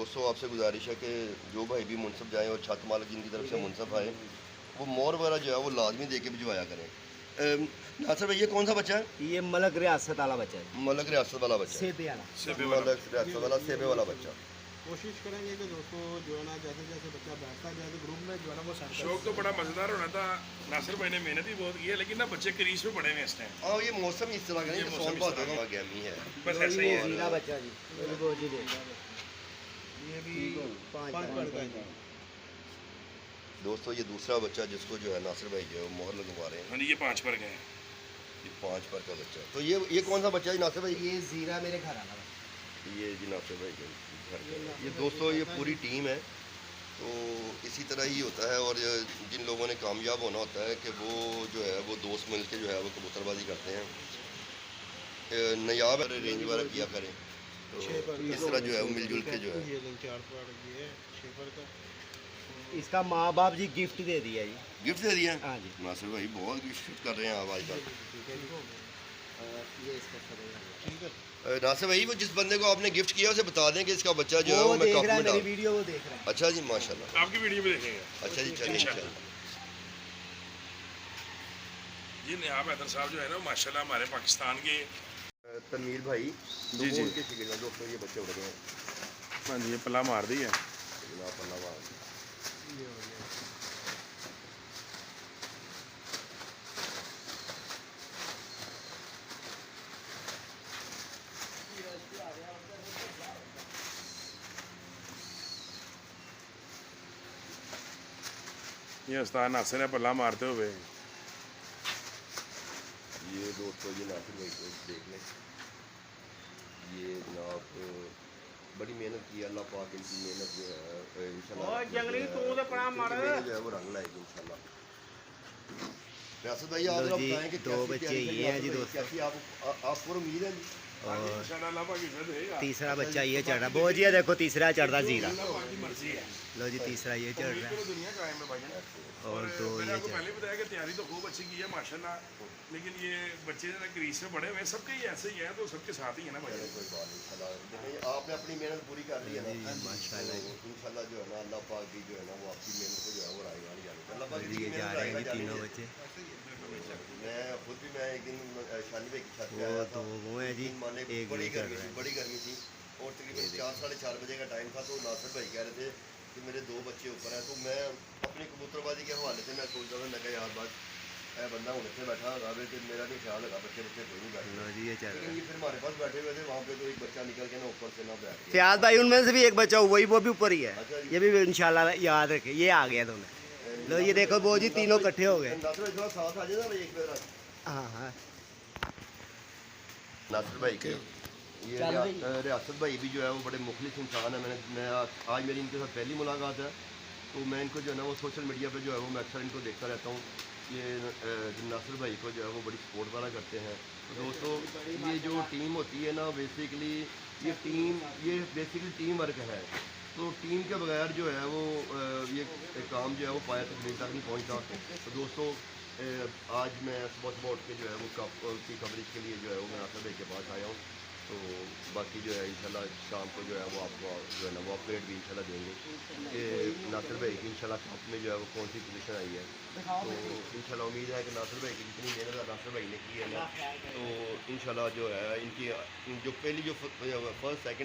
दोस्तों आपसे गुजारिश है कि जो भाई भी मुनसब जाएँ और छत मालिक जिनकी तरफ से मुनसब आए, वो मोर वगैरह जो है वो लाजमी दे के भिजवाया करें। नासिर भाई ये कौन सा बच्चा है? ये मलक रियासत वाला बच्चा है, मलक रियासत वाला बच्चा है। सेबे वाला। मलक रियासत वाला सेबे वाला बच्चा। कोशिश करेंगे कि दोस्तों जो है ना जैसे जैसे बच्चा बैठता है जैसे ग्रुप में जो है ना वो शौक तो बड़ा मज़ेदार होना था। नासिर भाई ने मेहनत भी बहुत की है, लेकिन ना बच्चे क्रीज पे पड़े हुए इस टाइम। हाँ ये मौसम इस तरह का नहीं, सोन भादों का गर्मी है। बस ऐसा ही है। जीरा बच्चा जी, ये वो जी देखा ये भी पाँच पड़ गए। दोस्तों ये दूसरा बच्चा जिसको जो है नासिर भाई जो है वो मोहर लगवा रहे हैं, हाँ जी, ये 5 पर गए। ये 5 पर का बच्चा है। तो ये कौन सा बच्चा है नासिर भाई? ये जीरा मेरे घर आना। ये जी नासिर भाई के घर का है। ये दोस्तों ये पूरी टीम है। तो इसी तरह ही होता है, और जिन लोगों ने कामयाब होना होता है कि वो जो है वो दोस्त मिल के जो है वो कबूतरबाजी करते हैं, नयाब रेंज वगैरह किया करें। तो इस तरह जो है वो मिलजुल के जो है। ये 4 पड़ गए 6 पर का। इसका माँ बाप जी गिफ्ट दे दिया जी। गिफ्ट दे दिया? हाँ जी। नासिर भाई बहुत गिफ्ट कर रहे हैं आप आजकल। ये इसका चलेगा। ठीक है। नासिर भाई वो जिस बंदे को आपने गिफ्ट किया उसे बता दें कि इसका बच्चा जो है वो वो मैं देख काफी रहा है में मेरी डाल। वीडियो, वो देख रहा है। अच्छा जी माशाल्लाह। आपकी वीडियो में देखेंगे। अच्छा जी चलिए इंशाल्लाह। इंशाल्लाह। ये नियाब हैदर साहब जो है ना माशाल्लाह हमारे पाकिस्तान के। तनवीर भाई जी, जी। उनके शिकिल में दोस्तों ये बच्चे उड़ गए हैं। हाँ जी, ये पल्ला मार दी है। जनाब अल्लाह वाह। ये हो गया। ये उस्ताद नासिर है पल्ला मारते हुए। ये दोस्तों ये नासिर भाई को देख लें। ये जनाब बड़ी मेहनत की है, अल्लाह पाक इनकी मेहनत जो है इंशाल्लाह ओए जंगली तू तो पड़ा मार। जो है वो रंग लाएगी इंशाल्लाह। रियासत भाई आप लो जरा जी, बताएं कि दो कैसी बच्चे तैयारी ये हैं जी है, दोस्तों। कैसी आपको उम्मीद है जी? हाँ जी, और इंशाल्लाह अल्लाह पाक इज़्ज़त देगा। तीसरा बच्चा ये चढ़ रहा, वो जी ये देखो तीसरा चढ़ रहा जीरा। अल्लाह पाक की मर्जी है। लो जी तीसरा ये चढ़ उम्मीद रहा करो है, दुनिया कायम है भाईजान। और दो मैंने ये आपको चढ़। पहले बताया कि तैयारी तो खूब अच्छी की है माशाल्लाह, लेकिन ये बच्चे जो क्रीज में पड़े हुए सबके ही ऐसे ही है, तो सबके साथ ही है ना भाई। चलो कोई बात नहीं, इंशाल्लाह देखिए आपने अपनी मेहनत पूरी कर ली है ना माशाल्लाह जी। तो इंशाल्लाह जो है ना अल्लाह पाक की जो है ना वो आपकी मेहनत को जो है वो रायगा नहीं जाने अल्लाह पाक और की ये जा मेहनत रहे हैं रायगा जी जाने तीनों नहीं बच्चे। मैं खुद भी मैं एक दिन शानी भाई की छत पे वो आया तो था। वो है जी, दिन माने एक बड़ी ये चढ़ गर्मी रहा थी, है। बड़ी गर्मी थी और तकरीबन 4 साढ़े 4 बजे का टाइम था। तो नासिर भाई कह रहे थे कि मेरे 2 बच्चे ऊपर हैं। तो मैं अपनी कबूतरबाजी के हवाले से मैं सोच रहा था, मैं कहा यार बस ऐ बंदा हूँ इतने बैठा होगा तो मेरा नहीं ख्याल लगा बच्चे बच्चे कोई नहीं बैठे। लो जी ये चढ़ रहा लेकिन है। ये फिर हमारे पास बैठे हुए थे वहाँ पे, तो एक बच्चा निकल के ना ऊपर से ना बैठ गया। फयाज भाई उनमें से भी एक बच्चा वही वो भी ऊपर ही है। अच्छा जी। ये भी इंशाल्लाह याद रखे, ये आ गया दोनों। लो ये देखो वो जी तीनों इकट्ठे हो गए। नासिर भाई थोड़ा साथ आ जाए ना भाई एक बार। हाँ हाँ नासिर भाई के ये चल भाई। रियासत भाई भी जो है वो बड़े मुखलिस इंसान है। मैं आज मेरी इनके साथ पहली मुलाकात है। तो मैं इनको जो है ना वो सोशल मीडिया पे जो है वो मैं अक्सर इनको देखता रहता हूँ। ये नासिर भाई को जो है वो बड़ी सपोर्ट वाला करते हैं। तो दोस्तों ये जो टीम होती है ना बेसिकली ये बेसिकली टीम वर्क है। तो टीम के बगैर जो है वो ये काम जो है वो पाया तक नहीं पहुँचता। तो दोस्तों आज मैं सुबह उठ के जो है वो कप की कवरेज के लिए जो है वो मैं नासिर भाई के पास आया हूँ। तो बाकी जो है इंशाल्लाह शाम को जो है वो आपको जो है ना वो अपडेट भी इंशाल्लाह देंगे कि नासिर भाई की इंशाल्लाह कप में जो है वो कौन सी पोजीशन आई है। तो इंशाल्लाह उम्मीद है कि नासिर भाई की जितनी मेहनत नासिर भाई ने की है ना, तो इंशाल्लाह जो है इनकी जो पहली जो फर्स्ट सेकंड